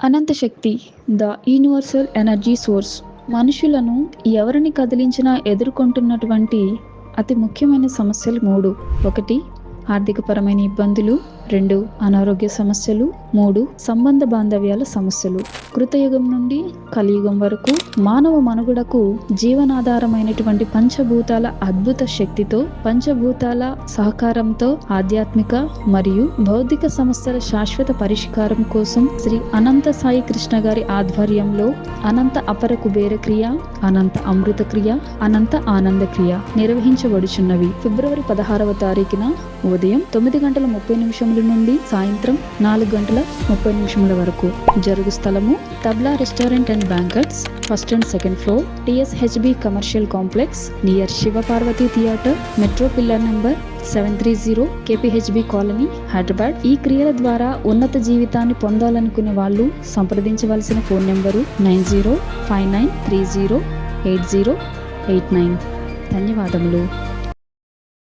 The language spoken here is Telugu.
Anantha Shakti, the universal energy source. మనుషులను ఎవరిని కదిలించినా ఎదుర్కొంటున్నటువంటి అతి ముఖ్యమైన సమస్యలు 3. 1. ఆర్థికపరమైన ఇబ్బందులు. 2. అనారోగ్య సమస్యలు. 3. సంబంధ బాంధవ్యాల సమస్యలు. కృతయుగం నుండి కలియుగం వరకు మానవ మనుగడకు జీవనాధారమైనటువంటి పంచభూతాల అద్భుత శక్తితో, పంచభూతాల సహకారంతో ఆధ్యాత్మిక మరియు బౌద్ధిక సమస్యల శాశ్వత పరిష్కారం కోసం శ్రీ అనంత సాయి కృష్ణ గారి ఆధ్వర్యంలో అనంత అపర కుబేర క్రియ, అనంత అమృత క్రియ, అనంత ఆనంద క్రియ నిర్వహించబడుచున్నవి. ఫిబ్రవరి 16వ తారీఖున ఉదయం 9:30 నుండి సాయంత్రం 4:30 వరకు. జరుగు స్థలము Tabla restaurant and banquets, first and second floor, TSHB commercial complex, near Shiva Parvathi theatre, metro pillar number 730, KPHB colony, Hyderabad. ఈ క్రియల ద్వారా ఉన్నత జీవితాన్ని పొందాలనుకునే వాళ్ళు సంప్రదించవలసిన ఫోన్ నెంబరు 9059308089. ధన్యవాదములు.